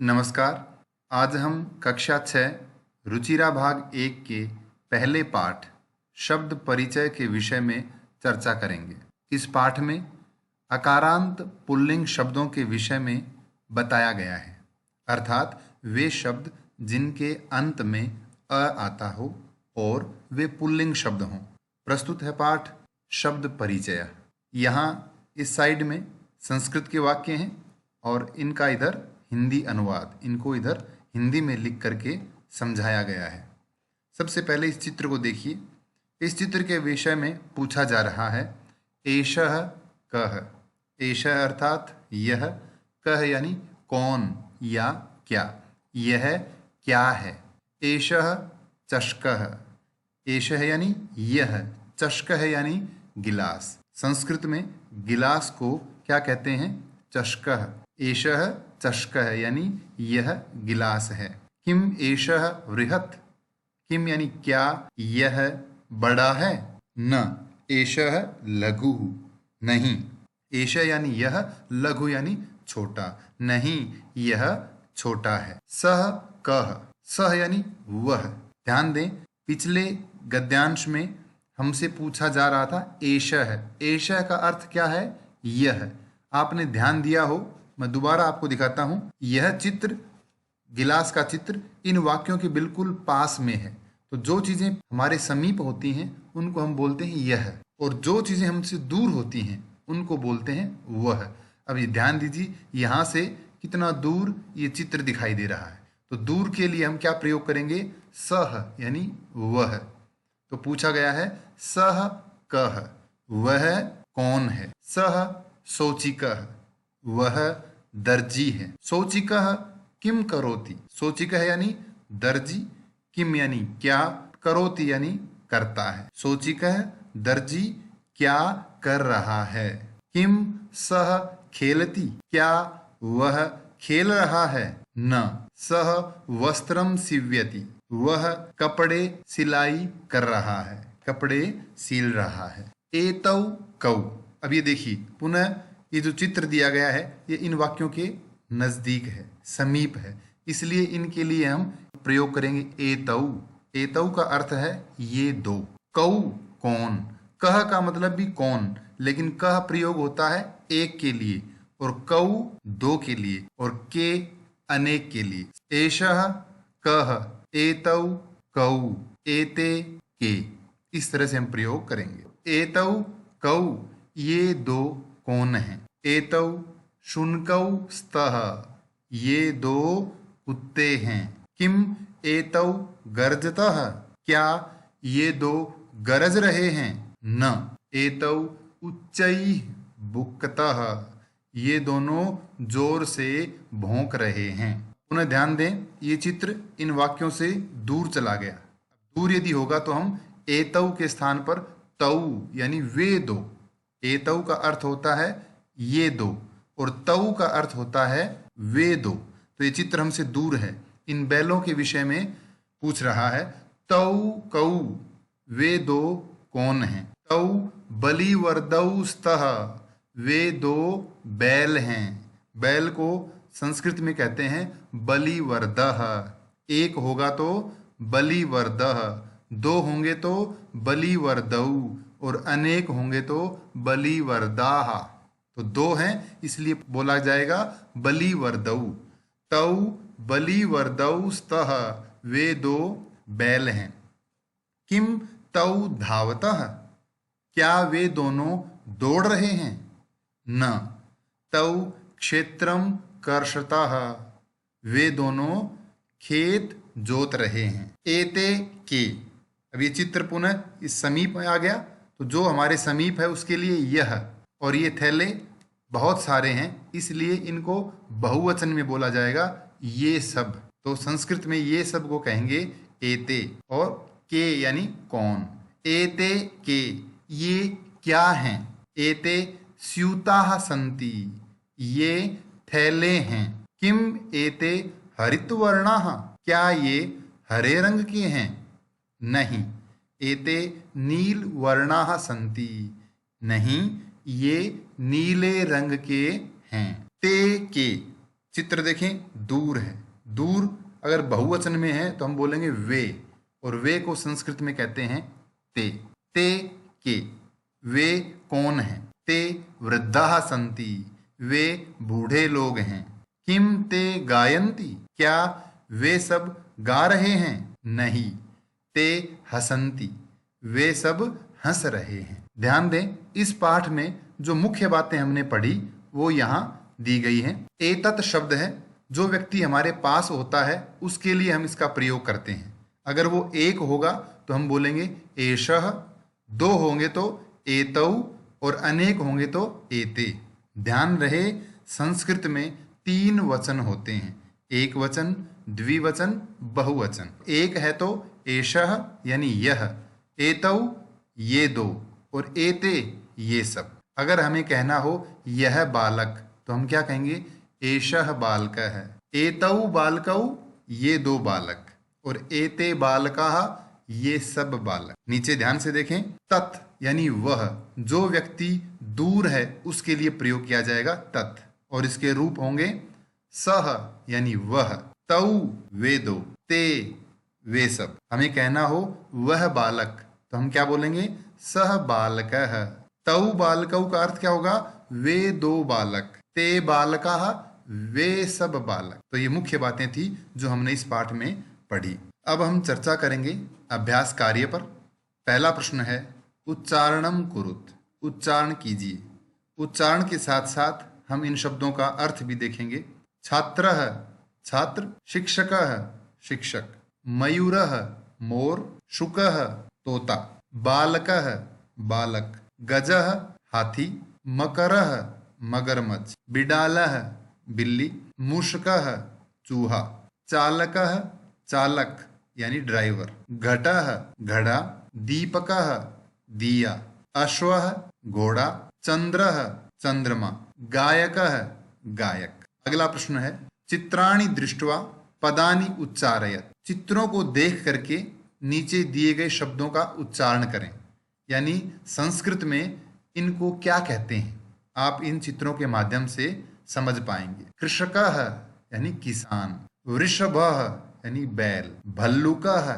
नमस्कार। आज हम कक्षा 6 रुचिरा भाग 1 के पहले पाठ शब्द परिचय के विषय में चर्चा करेंगे। इस पाठ में अकारांत पुल्लिंग शब्दों के विषय में बताया गया है, अर्थात वे शब्द जिनके अंत में अ आता हो और वे पुल्लिंग शब्द हों। प्रस्तुत है पाठ शब्द परिचय। यहाँ इस साइड में संस्कृत के वाक्य हैं और इनका इधर हिंदी अनुवाद, इनको इधर हिंदी में लिख करके समझाया गया है। सबसे पहले इस चित्र को देखिए। इस चित्र के विषय में पूछा जा रहा है एषः कः। एषः अर्थात यह, कः यानी कौन या क्या, यह क्या है। एषः चषकः। एषः यानी यह, चषकः यानी गिलास। संस्कृत में गिलास को क्या कहते हैं? चषकः। एषः चषकः यानी यह गिलास है। किम एषः वृहत्। किम यानी क्या, यह बड़ा है। न एषः लघुः, नहीं। एषः यानी यह, लघु यानी छोटा, नहीं यह छोटा है। सः कः। सः यानी वह। ध्यान दें, पिछले गद्यांश में हमसे पूछा जा रहा था एषः। एषः का अर्थ क्या है? यह। आपने ध्यान दिया हो, मैं दोबारा आपको दिखाता हूं। यह चित्र, गिलास का चित्र, इन वाक्यों के बिल्कुल पास में है। तो जो चीजें हमारे समीप होती हैं उनको हम बोलते हैं यह, और जो चीजें हमसे दूर होती हैं उनको बोलते हैं वह। अब ये ध्यान दीजिए, यहाँ से कितना दूर ये चित्र दिखाई दे रहा है। तो दूर के लिए हम क्या प्रयोग करेंगे? सह यानी वह। तो पूछा गया है सह कः, वह कौन है। सह शोचिकः, वह दर्जी है। शोचिकः किम करोति। शोचिकः यानी दर्जी, किम यानी क्या, करोति यानी करता है। शोचिकः दर्जी क्या कर रहा है। किम सह खेलति, क्या वह खेल रहा है। न सह वस्त्रम सीव्यति, वह कपड़े सिलाई कर रहा है, कपड़े सील रहा है। एतौ कौ। अब ये देखिए, पुनः ये जो चित्र दिया गया है ये इन वाक्यों के नजदीक है, समीप है, इसलिए इनके लिए हम प्रयोग करेंगे एतौ। एतौ का अर्थ है ये दो। कौ कौन, कह का मतलब भी कौन, लेकिन कह प्रयोग होता है एक के लिए, और कौ दो के लिए, और के अनेक के लिए। एषः कह, एतौ कौ, एते के, इस तरह से हम प्रयोग करेंगे। एतौ कौ, ये दो कौन हैं। एतौ शुनकौ स्तः, ये दो कुत्ते हैं। किम एतौ गर्जतः, क्या ये दो गरज रहे हैं। न एतौ उच्चैः बुक्तः, ये दोनों जोर से भौंक रहे हैं। पुनः ध्यान दें, ये चित्र इन वाक्यों से दूर चला गया। दूर यदि होगा तो हम एतौ के स्थान पर तौ यानी वे दो। एतौ का अर्थ होता है ये दो, और तौ का अर्थ होता है वे दो। तो ये चित्र हमसे दूर है। इन बैलों के विषय में पूछ रहा है। तौ कौ, वे दो कौन हैं। तौ बलिवर्दौ स्तः, वे दो बैल हैं। बैल को संस्कृत में कहते हैं बलिवर्दः। एक होगा तो बलिवर्दः, दो होंगे तो बलिवर्दौ, और अनेक होंगे तो बलिवर्दाः। तो दो हैं इसलिए बोला जाएगा बलिवर्दौ। तौ बलिवर्दौ स्तः, वे दो बैल हैं। किम तौ धावतः, क्या वे दोनों दौड़ रहे हैं। न तौ क्षेत्रम कर्षतः, वे दोनों खेत जोत रहे हैं। एते के। अब ये चित्र पुनः इस समीप में आ गया, तो जो हमारे समीप है उसके लिए यह, और ये थैले बहुत सारे हैं इसलिए इनको बहुवचन में बोला जाएगा ये सब। तो संस्कृत में ये सब को कहेंगे एते, और के यानी कौन। एते के, ये क्या हैं। एते स्यूताः सन्ति, ये थैले हैं। किम एते हरितवर्णाः, क्या ये हरे रंग के हैं। नहीं एते नीलवर्णाः सन्ति, नहीं ये नीले रंग के हैं। ते के, चित्र देखें, दूर है। दूर अगर बहुवचन में है तो हम बोलेंगे वे, और वे को संस्कृत में कहते हैं ते। ते के, वे कौन हैं? ते वृद्धाः सन्ति, वे बूढ़े लोग हैं। किम ते गायन्ति, क्या वे सब गा रहे हैं? नहीं। ते हसन्ति, वे सब हंस रहे हैं। ध्यान दें, इस पाठ में जो मुख्य बातें हमने पढ़ी वो यहाँ दी गई हैं। एतत् शब्द है, जो व्यक्ति हमारे पास होता है उसके लिए हम इसका प्रयोग करते हैं। अगर वो एक होगा तो हम बोलेंगे एषः, दो होंगे तो एतौ, और अनेक होंगे तो एते। ध्यान रहे, संस्कृत में 3 वचन होते हैं, एक वचन, द्विवचन, बहुवचन। एक है तो एषः यानी यह, एतौ ये दो, और एते ये सब। अगर हमें कहना हो यह बालक तो हम क्या कहेंगे? एषः बालकः, एतौ बालकौ ये दो बालक, और एते बालकाः ये सब बालक। नीचे ध्यान से देखें, तत् यानी वह, जो व्यक्ति दूर है उसके लिए प्रयोग किया जाएगा तत्, और इसके रूप होंगे सह यानी वह, तौ वे दो, ते वे सब। हमें कहना हो वह बालक तो हम क्या बोलेंगे? सह बालकः। तौ बालकौ का अर्थ क्या होगा? वे दो बालक, ते बालकाः वे सब बालक। तो ये मुख्य बातें थी जो हमने इस पाठ में पढ़ी। अब हम चर्चा करेंगे अभ्यास कार्य पर। पहला प्रश्न है उच्चारणम कुरुत, उच्चारण कीजिए। उच्चारण के साथ साथ हम इन शब्दों का अर्थ भी देखेंगे। छात्रः छात्र, शिक्षकः शिक्षक, मयूरः मोर, शुकः तोता, बालकः बालक, गजः हाथी, मकरः मगरमच्छ, बिडालः बिल्ली, मूषकः चूहा, चालकः चालक यानी ड्राइवर, घटः घड़ा, दीपकः दिया, अश्वः घोड़ा, चंद्रः चंद्रमा, गायकः गायक। अगला प्रश्न है चित्राणि दृष्ट्वा पदानि उच्चारयत। चित्रों को देख करके नीचे दिए गए शब्दों का उच्चारण करें, यानी संस्कृत में इनको क्या कहते हैं आप इन चित्रों के माध्यम से समझ पाएंगे। कृषकः यानी किसान, वृषभः यानी बैल, भल्लुकः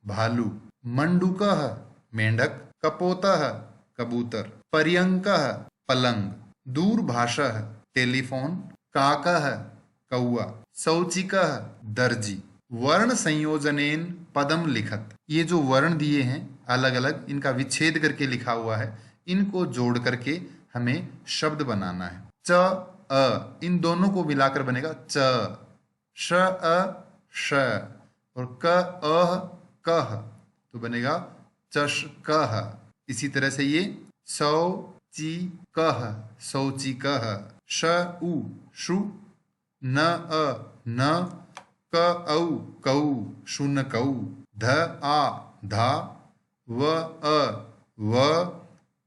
भालू, मंडूकः मेंढक, कपोतः कबूतर, पर्यंकः पलंग, दूरभाषः टेलीफोन, काकः कौआ, शौचिकः दर्जी। वर्ण संयोजनेन पदम लिखत। ये जो वर्ण दिए हैं अलग अलग, इनका विच्छेद करके लिखा हुआ है, इनको जोड़ करके हमें शब्द बनाना है। च अ, इन दोनों को मिलाकर बनेगा च, श अ श, और क अह कह तो बनेगा चषकः। इसी तरह से ये शौचिकः शौचिकः, श उ शु, न अ न, क औ कौ शुनकौ, ध आ धा, व अ व,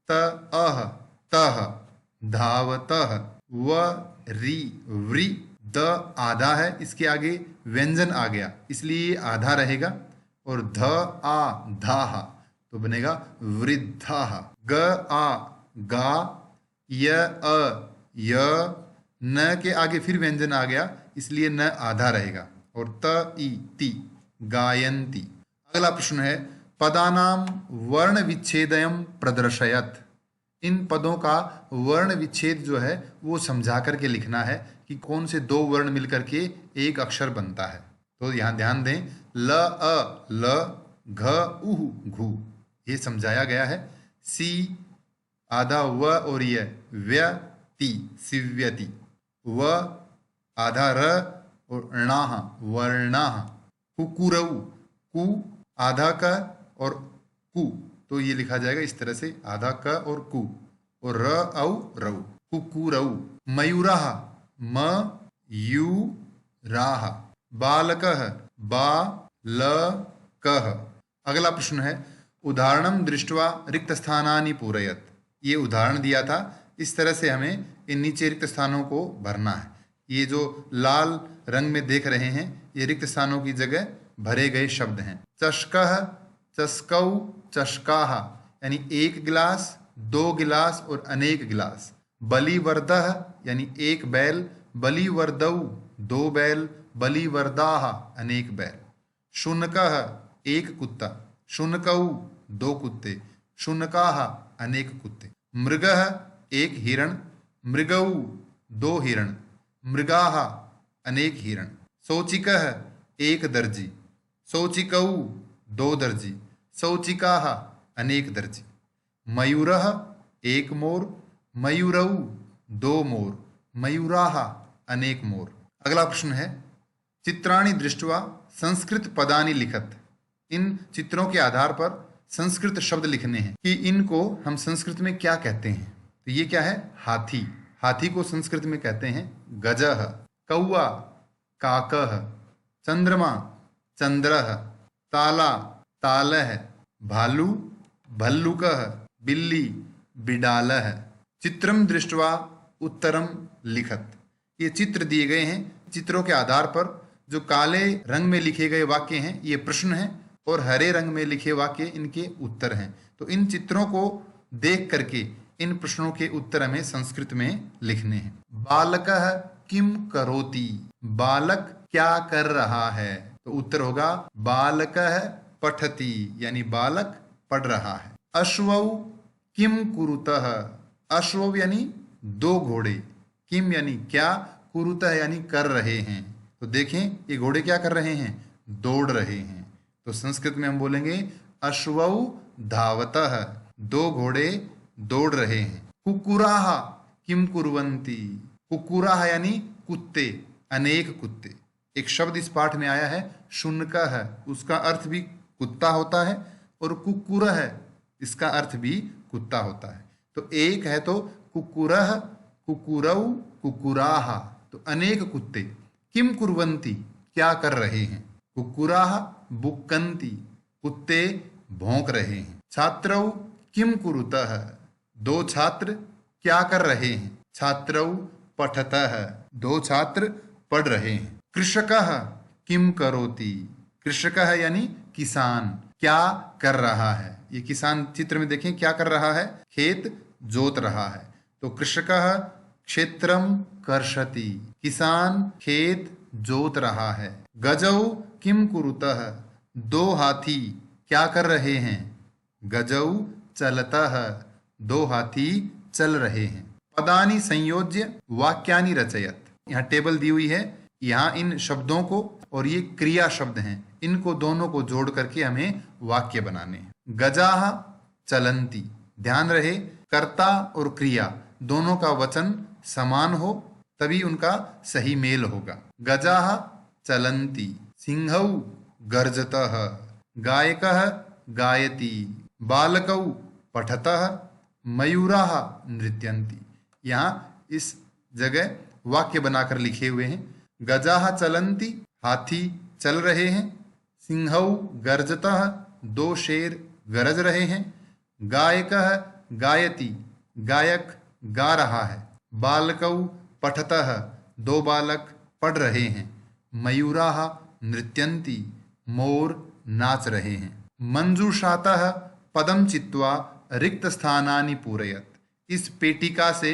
त अह तह धावतः, व रि व्रि। द आधा है, इसके आगे व्यंजन आ गया इसलिए ये आधा रहेगा, और ध आ धाह तो बनेगा वृद्धाः। ग आ गा, य अ य, न के आगे फिर व्यंजन आ गया इसलिए न आधा रहेगा, और त ई ति गायन्ति। अगला प्रश्न है पदानाम वर्ण विच्छेदयम प्रदर्शयत। इन पदों का वर्ण विच्छेद जो है वो समझा करके लिखना है कि कौन से दो वर्ण मिलकर के एक अक्षर बनता है। तो यहाँ ध्यान दें, ल अ ल, घ उह घु, ये समझाया गया है। सी आधा व और य, व्यति सिव्यति, व आधा र और णाह वर्णाह, कुकुरऊ कु आधा क और कु, तो ये लिखा जाएगा इस तरह से, आधा क और कु, और र औ रऊ, कुकुरऊ। मयूराः म यू राह, बालकः बा ल कह। अगला प्रश्न है उदाहरणम दृष्ट्वा रिक्त स्थानानि पूरयत। ये उदाहरण दिया था, इस तरह से हमें इन नीचे रिक्त स्थानों को भरना है। ये जो लाल रंग में देख रहे हैं ये रिक्त स्थानों की जगह भरे गए शब्द हैं। चषकः चषकौ चषकाः, यानी एक गिलास, दो गिलास और अनेक गिलास। बलिवर्दः यानी एक बैल, बलिवर्दौ दो बैल, बलिवर्दाः अनेक बैल, शुनकः एक कुत्ता, शुनकौ दो कुत्ते, शुनकाः अनेक कुत्ते, मृगः एक हिरण, मृगौ दो हिरण, मृगाः अनेक हिरण, शौचिकः एक दर्जी, शौचिकौ दो दर्जी, शौचिकाः अनेक दर्जी, मयूरः एक मोर, मयूरौ दो मोर, मयूराः अनेक मोर। अगला प्रश्न है, चित्राणि दृष्ट्वा संस्कृत पदानि लिखत। इन चित्रों के आधार पर संस्कृत शब्द लिखने हैं कि इनको हम संस्कृत में क्या कहते हैं। तो ये क्या है? हाथी। हाथी को संस्कृत में कहते हैं गजः, कौआ काकः, चंद्रमा चंद्रः, ताला तालः, भालू भल्लुकः, बिल्ली बिडालः। चित्रम दृष्ट्वा उत्तरम लिखत। ये चित्र दिए गए हैं, चित्रों के आधार पर जो काले रंग में लिखे गए वाक्य हैं ये प्रश्न हैं और हरे रंग में लिखे वाक्य इनके उत्तर हैं। तो इन चित्रों को देख करके इन प्रश्नों के उत्तर हमें संस्कृत में लिखने हैं। बालकः किम करोति। बालक क्या कर रहा है? तो उत्तर होगा बालकः पठति, यानी बालक पढ़ रहा है। अश्वौ किम कुरुतः। अश्वौ यानी दो घोड़े, किम यानी क्या, कुरुतः यानी कर रहे हैं। तो देखें ये घोड़े क्या कर रहे हैं? दौड़ रहे हैं। तो संस्कृत में हम बोलेंगे अश्वौ धावतः, दो घोड़े दौड़ रहे हैं। कुक्कुराः किम कुर्वन्ति। कुक्कुराः यानी कुत्ते, अनेक कुत्ते। एक शब्द इस पाठ में आया है शुनकः, उसका अर्थ भी कुत्ता होता है, और कुक्कुरः इसका अर्थ भी कुत्ता होता है। तो एक है तो कुक्कुरः, कुक्कुरौ, कुक्कुराः, तो अनेक कुत्ते। किम कुर्वन्ति क्या कर रहे हैं। कुक्कुराः बुक्कन्ति, कुत्ते भौंक रहे हैं। छात्रौ किम कुरुतः, दो छात्र क्या कर रहे हैं। छात्रौ पठतः, दो छात्र पढ़ रहे हैं। कृषकः किम करोति। कृषकः यानी किसान क्या कर रहा है। ये किसान चित्र में देखें क्या कर रहा है, खेत जोत रहा है। तो कृषकः क्षेत्रम कर्षति, किसान खेत जोत रहा है। गजौ किम कुरुतः, दो हाथी क्या कर रहे हैं। गजौ चलतः, दो हाथी चल रहे हैं। पदानि संयोज्य वाक्यानि रचयत। यहाँ टेबल दी हुई है, यहाँ इन शब्दों को, और ये क्रिया शब्द हैं, इनको दोनों को जोड़ करके हमें वाक्य बनाने हैं। गजाः चलन्ति, ध्यान रहे कर्ता और क्रिया दोनों का वचन समान हो तभी उनका सही मेल होगा। गजाः चलन्ति, सिंहौ गर्जतः, गायकः गायति, बालकौ पठतः, मयूराः नृत्यन्ति। यहाँ इस जगह वाक्य बनाकर लिखे हुए हैं। गजाः चलन्ति, हाथी चल रहे हैं। सिंहौ गर्जतः, दो शेर गरज रहे हैं। गायकः गायति, गायक गा रहा है। बालकौ पठतः, दो बालक पढ़ रहे हैं। मयूराः नृत्यन्ति, मोर नाच रहे हैं। मंजूषातः पदम चित्वा रिक्त स्थानानि पूरयत। इस पेटिका से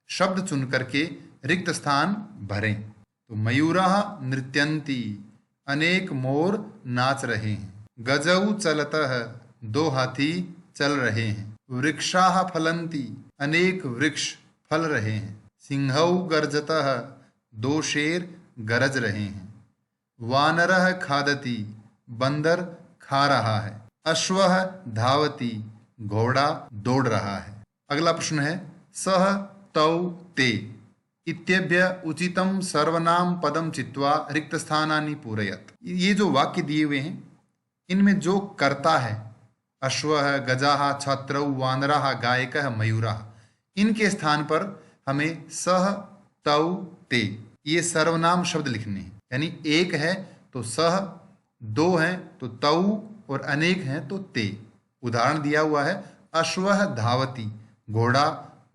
शब्द चुन करके रिक्त स्थान भरें। तो मयूराः नृत्यन्ति, अनेक मोर नाच रहे हैं। गजौ चलतः, दो हाथी चल रहे हैं। वृक्षाः फलन्ति, अनेक वृक्ष फल रहे हैं। सिंहौ गर्जतः, दो शेर गरज रहे हैं। वानरः खादति, बंदर खा रहा है। अश्वः धावति, घोड़ा दौड़ रहा है। अगला प्रश्न है सह तौ ते इत्यभ्य उचितम सर्वनाम पदम चित्वा रिक्त स्थानानि पूरयत। ये जो वाक्य दिए हुए हैं इनमें जो कर्ता है अश्वः, गजाः, छात्रौ, वानराः, गायकः, मयूराः, इनके स्थान पर हमें सह तौ ते ये सर्वनाम शब्द लिखने हैं। यानी एक है तो सह, दो हैं तो तौ, और अनेक हैं तो ते। उदाहरण दिया हुआ है अश्वः धावति, घोड़ा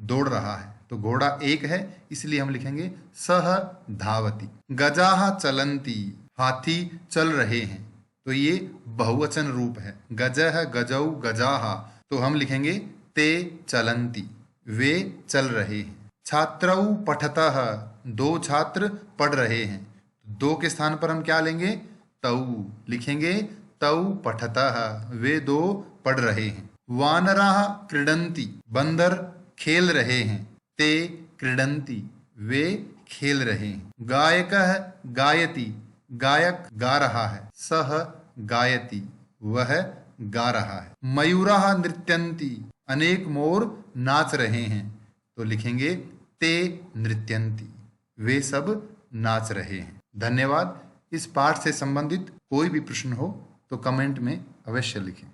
दौड़ रहा है, तो घोड़ा एक है इसलिए हम लिखेंगे सह धावति। गजाः चलन्ति, हाथी चल रहे हैं, तो ये बहुवचन रूप है। गजः, गजौ, गजाः, तो हम लिखेंगे ते चलन्ति, वे चल रहे हैं। छात्रौ पठतः, दो छात्र पढ़ रहे हैं। दो के स्थान पर हम क्या लेंगे? तौ लिखेंगे, तौ पठतः, वे दो पढ़ रहे हैं। वानराः क्रीडन्ति, बंदर खेल रहे हैं। ते क्रीडन्ति, वे खेल रहे हैं। गायकः गायति, गायक गा रहा है। सह गायति, वह गा रहा है। मयूराः नृत्यन्ति, अनेक मोर नाच रहे हैं। तो लिखेंगे ते नृत्यन्ति, वे सब नाच रहे हैं। धन्यवाद। इस पाठ से संबंधित कोई भी प्रश्न हो तो कमेंट में अवश्य लिखें।